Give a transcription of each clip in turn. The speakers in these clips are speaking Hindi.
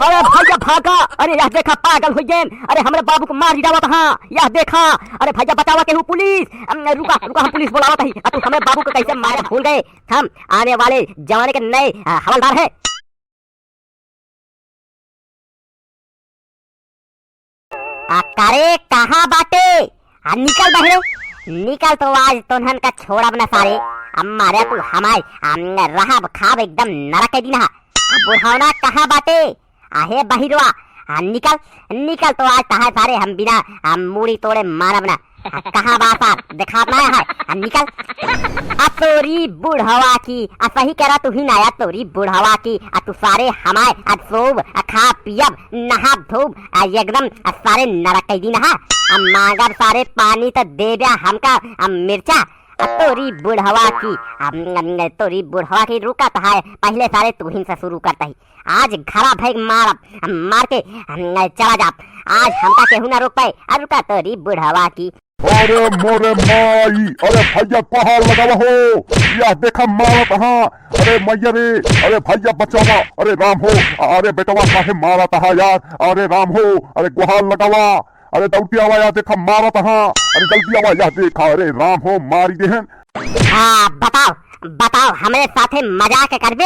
अरे भैया भागा। अरे यह देखा पागल हो गए। अरे हमारे बाबू को मार गिरावत हाँ। यह देखा। अरे भैया बचावा के हूँ पुलिस। रुका रुका हम पुलिस बुलावत ही। तू हमारे बाबू को कैसे मारे भूल गए। हम आने वाले जमाने के नए हवलदार है। अरे कहाँ बाटे। निकल बहरे निकल। तो आज तोहन का छोड़ा अपना सारे। मारे तू हमारे रहा खाब एकदम नरक दिन। बुढ़ावना कहाँ बाटे। आहे बहिरवा निकल निकल। तो आज तहा सारे हम बिना मूड़ी तोड़े मारब ना। कहाँ बासा दिखा ना है। निकल। तोरी बुढ़वा की सही करा तू ही नाया। तोरी बुढ़वा की तू सारे हमारे सोब खा पियब नहा धोब एकदम सारे नरक दिन। मांगब सारे पानी तो दे दिया हमका मिर्चा। तोरी बुढ़वा की रुका तो है। पहले सारे तू ही से शुरू करता ही। आज घरा भैग मार के चला जा। आज हमका केहू ना रोक पाए। रुका तोरी बुढ़वा की। अरे मोरे माई। अरे भैया कहाँ लगावा हो। यह देखा मारत हाँ। अरे मैया रे। अरे भैया बचावा। अरे राम हो। अरे बेटवा काहे मारत हाँ यार। अरे राम हो। अरे गुहार लगावा। अरे दौटी आवा। यह देखा मारत हाँ। अरे जल्दी आवा। यह देखा। अरे राम हो मारी देहन। बताओ बताओ हमारे साथे मजाक करबे।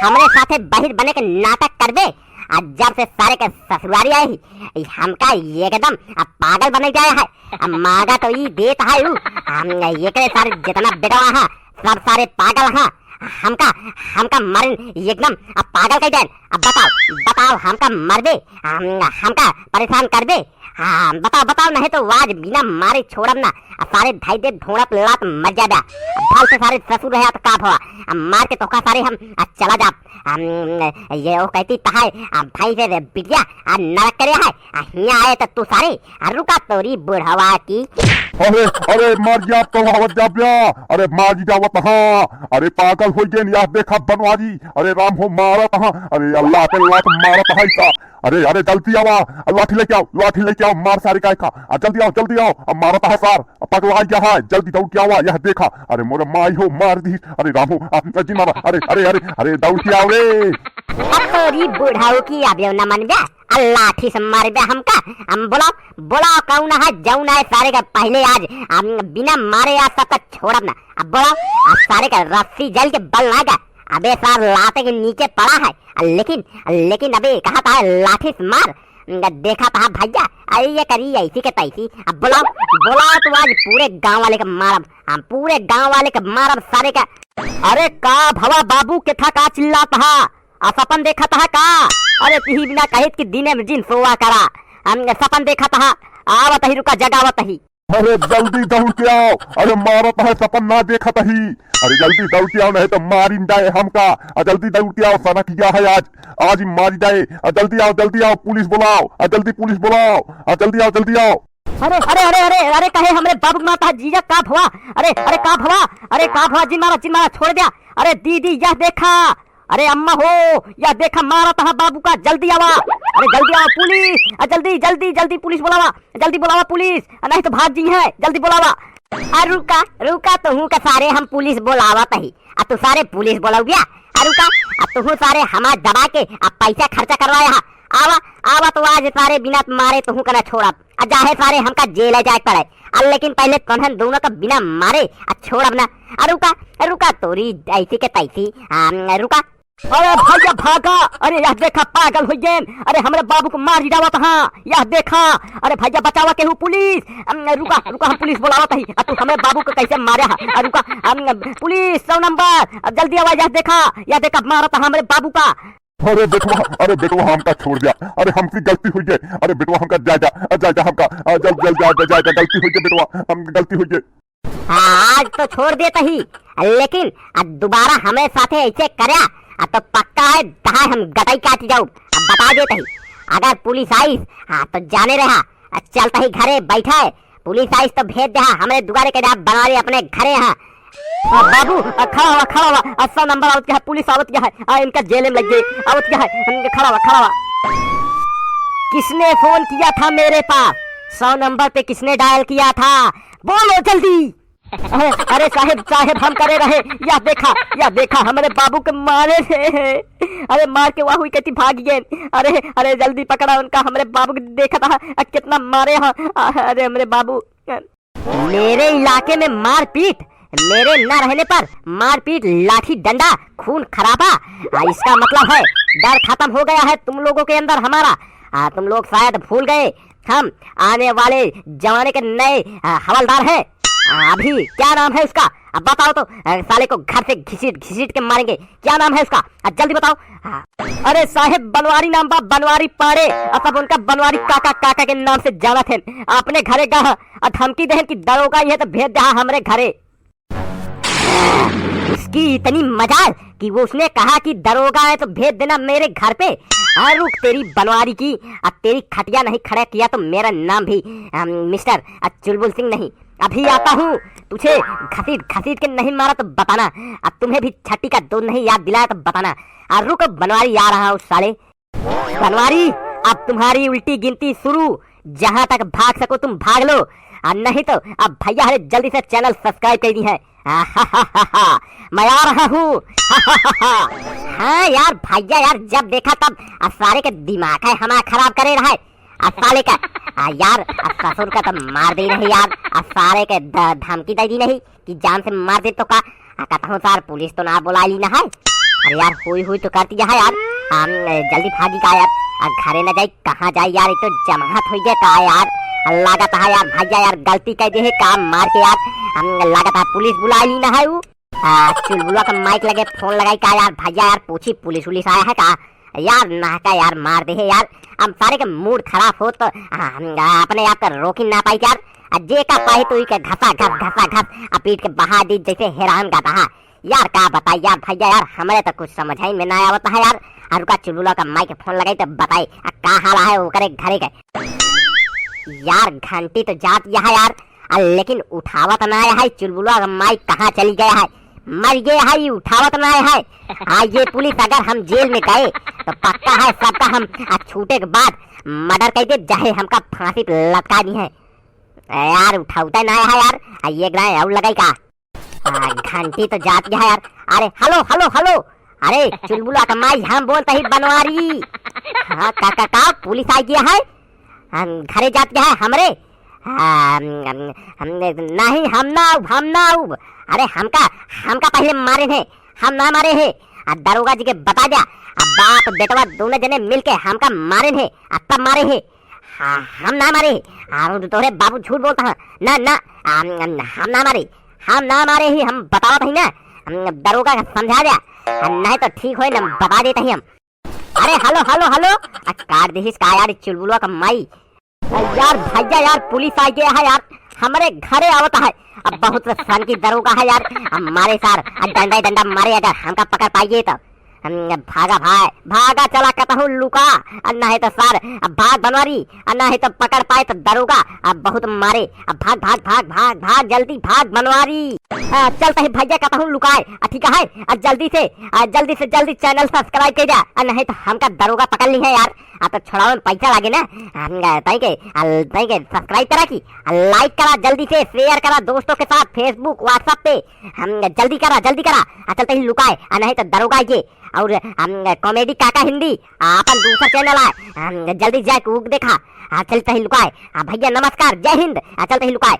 हमारे साथे बहिर बने के नाटक करबे। जब से सारे के ससुरारी आई हमका एकदम पागल बने जाए है। मांगा तो ये देता है ये के सारे जितना बेटवा है सब सारे पागल है। हमका मरन एकदम पागल कह जाए। बताओ बताओ हमका मरबे हमका परेशान करबे। बताओ बताओ नहीं तो आज बिना मारे छोड़ब ना। सारे ढाई दे ढूंढत लात मर जा। फल से सारे ससुर है तो का भवा मार के तोका सारे हम चला जा। ये वो कहती तहाय भाई से बिटिया नरक करे है। यहाँ आए तो तू सारे रुका तोरी बुढ़वा की। अरे अरे मार जा तो आवत जा ब्या। अरे मार जी जावत हाँ। अरे पागल हो गए। यह देखा बनवाजी। अरे राम हो मारत हाँ। अरे अल्लाह के लात मारत है सा। अरे अरे जल्दी आवा। लाठी लेके आओ लाठी लेके आओ। मार सारी काय का जल्दी आओ। अब मारता है सार पगला गया है। जल्दी दौड़ के आवा। यह देखा। अरे मोरे माई हो मार दी। अरे राम हो जी मारा। अरे अरे अरे अरे दौड़ के आओ रे। तोरी बुढ़ाऊ की अब न मन बे। लाठी से मार बे हमका। हम बोलाओ कौन है जौन है सारे का पहले आज बिना मारे आज सबका छोड़ब ना। अब बोलाओ सारे का रस्सी जल के बल ना गया। अबे सार लाते के नीचे पड़ा है। लेकिन अबे कहा था लाठी से मार। देखा था भैया ये करी ऐसी के तैसी। अब बोलाओ तो आज पूरे गांव वाले का मारब। हम पूरे गांव वाले का मारब सारे का। अरे का भवा बाबू के था का चिल्लाता है। सपन देखा था का। अरे तुही बिना कहित कि दिने में जिन सोवा करा। हम सपन देखा था। आवत ही रुका जगावत ही। अरे जल्दी दौड़ के आओ। अरे मारत है सपन ना देखा ही। अरे जल्दी दौड़ के आओ नहीं तो मारी जाए हमका। जल्दी दौड़ के आओ सनक गया है आज ही मारी जाए। जल्दी आओ पुलिस बुलाओ। जल्दी पुलिस बुलाओ। जल्दी आओ। अरे अरे अरे अरे अरे कहे हमरे बाबू माता जीजा का भवा। अरे अरे का भवा जिन मारा छोड़ दिया। अरे दीदी यह देखा। अरे अम्मा हो यह देखा मारा था बाबू का। जल्दी आवा। अरे जल्दी आओ पुलिस। जल्दी पुलिस बुलावा। जल्दी बुलावा पुलिस नहीं तो भाग जी है। जल्दी बुलावा। रुका तू का सारे हम पुलिस बुलावा तही। तू सारे पुलिस बुलाओ गया। रुका तू सारे हमार दबा के पैसा खर्चा करवाया। आवा तो आज सारे बिना मारे तू कना छोड़ा। जाहे सारे हमका जेल जाए पड़े। लेकिन पहले तोहन दोनों का बिना मारे छोड़ब ना। रुका तोरी ऐसी के तैसी। रुका। अरे भैया भागा। अरे यह देखा पागल हो गए। अरे हमारे बाबू को मार गिरावत हाँ। यह देखा। अरे भैया बचावा के हूँ पुलिस। रुका हम पुलिस बुलावत ही। तू हमारे बाबू को कैसे मारे हा। रुका पुलिस 100 नंबर जल्दी आवाज। यह देखा मारा था हमारे बाबू का। अरे बेटवा हमका छोड़ दिया। अरे हमकी गलती हुई है। अरे बेटवा हमका जा हमका जल्द गलती हुई है। बेटवा हम गलती हुई है। आज तो छोड़ देता ही। लेकिन दोबारा हमें साथे ऐसे करया तो पक्का है कहा हम गटाई काट जाऊ। बता देता ही। अगर पुलिस आई तो जाने रहा चलता ही घरे बैठा है। पुलिस आई तो भेज दे। हमारे दुआरे के बना रहे अपने घरे है। बाबू खड़ा हुआ 100 नंबर आवत क्या है। पुलिस आवत क्या है। इनका जेल में लग गई आवत क्या है। खड़ा हुआ। किसने फोन किया था मेरे पास। 100 नंबर पे किसने डायल किया था बोलो जल्दी। अरे साहेब साहेब हम करे रहे, या देखा हमारे बाबू के मारे थे। अरे मार के वहाँ हुई कहती भाग गए। अरे अरे जल्दी पकड़ा उनका, हमारे बाबू को देखा था कितना मारे। अरे हमारे बाबू। मेरे इलाके में मारपीट, मेरे न रहने पर मारपीट, लाठी डंडा, खून खराबा। इसका मतलब है डर खत्म हो गया है तुम लोगों के अंदर हमारा। तुम लोग शायद भूल गए हम आने वाले जमाने के नए हवलदार हैं। अभी क्या नाम है उसका, अब बताओ तो। साले को घर से घसीट घसीट के मारेंगे। क्या नाम है उसका, जल्दी बताओ। अरे साहेब बनवारी नाम बा, बनवारी पाड़े। सब उनका बनवारी काका काका के नाम से जाना थे। अपने घरे गया और धमकी दे कि दरोगा ये तो भेज दे हमारे घरे। इसकी इतनी मजाल कि वो उसने कहा कि दरोगा है तो भेज देना मेरे घर पे। रुक तेरी बनवारी की, अब तेरी खटिया नहीं खड़ा किया तो मेरा नाम भी मिस्टर चुलबुल सिंह नहीं। अभी आता हूँ, तुझे घसीट घसीट के नहीं मारा तो बताना। अब तुम्हें भी छठी का दूध नहीं याद दिलाया तो बताना। रुक बनवारी आ रहा हूँ साले। बनवारी अब तुम्हारी उल्टी गिनती शुरू, जहाँ तक भाग सको तुम भाग लो, नहीं तो अब भैया है जल्दी से चैनल सब्सक्राइब कर दी है। मैं आ रहा हूँ। हाँ यार भैया यार, जब देखा तब सारे के दिमाग है हमारा खराब करे रहा है। साले का यार ससुर का तो मार दी नहीं यार, सारे के धमकी दे दी नहीं कि जान से मार दे तो का कहता हूँ सर पुलिस तो ना बुला ली ना है। अरे यार हुई तो करती है यार। जल्दी भागी का यार, घरे न जाए कहाँ जाए यार, एक तो जमात हो गया का यार। लागत है यार भैया यार गलती कर दे काम मार के यार। लागत है पुलिस बुला ली ना है। वो चुलबुला का माइक लगे फोन लगाई का यार भैया यार पूछी पुलिस उलिस आया है का यार। ना का यार मार दे है यार। हम सारे के मूड खराब हो तो अपने आप का रोक ही ना पाई यार। जे का पाई तो के घसा घस पीट के बहा दी जैसे हैरान गाता है यार। का बताई यार भैया यार, हमारे तो कुछ समझ ही में ना आवता है यार। रुका चुलबुला का माइक फोन लगाई तो बताई का हाल है वो करे घरे के यार। घंटी तो जात यह यार, लेकिन उठावत ना है। चुलबुला का माइक कहाँ चली गया है, मर गया है, उठावत ना है। ये पुलिस अगर हम जेल में गए तो पक्का है सबका हम छूटे के बाद मर्डर कर दे, चाहे हमका फांसी लटका दी है यार। उठावता ना है यार, ये ग्राह और लगाई का घंटी तो जात गया है यार। अरे हेलो हेलो हेलो, अरे चुलबुला का माई हम बोलते ही बनवारी। हाँ का पुलिस आ गया है, घरे जात गया है हमरे। नहीं हम ना अरे हमका पहले मारे थे, हम ना मारे हैं। दरोगा जी के बता दिया, बाप बेटवा दोनों जने मिलके हमका मारे थे, तब मारे हैं। हम ना मारे। तोरे बाबू झूठ बोलता है ना हम ना मारे ही, हम बताओ ही ना। दरोगा समझा दिया, नहीं तो ठीक हो ना बता देते ही हम। अरे हेलो हेलो हेलो, काट दीजिए का यार चुलबुला का माई यार। भैया यार पुलिस आ गया है यार, हमारे घरे आवता है। अब बहुत सन की दरोगा है यार, मारे सर डंडा मारे अगर हमका पकड़ पाइए तो। भागा चला कहता हूँ लुका, नहीं तो सर भाग बनवारी, नहीं तो पकड़ पाए तो दरोगा बहुत मारे। भाग भाग भाग भाग भाग जल्दी भाग बनवारी। चलता है भैया कहता हूँ लुकाए, ठीक है। जल्दी से जल्दी चैनल सब्सक्राइब कर दिया, नहीं तो हमका दरोगा पकड़ ली है यार। तो छोड़ाओ में पैसा लागे ना, तई के सब्सक्राइब करा की लाइक करा, जल्दी से शेयर करा दोस्तों के साथ फेसबुक व्हाट्सएप पे। जल्दी करा चलते ही लुकाए, नहीं तो दरोगा ये। और कॉमेडी काका हिंदी अपन दूसरा चैनल है, जल्दी जाके देखा। चलते ही लुकाए। भैया नमस्कार, जय हिंद। चलते ही लुकाए।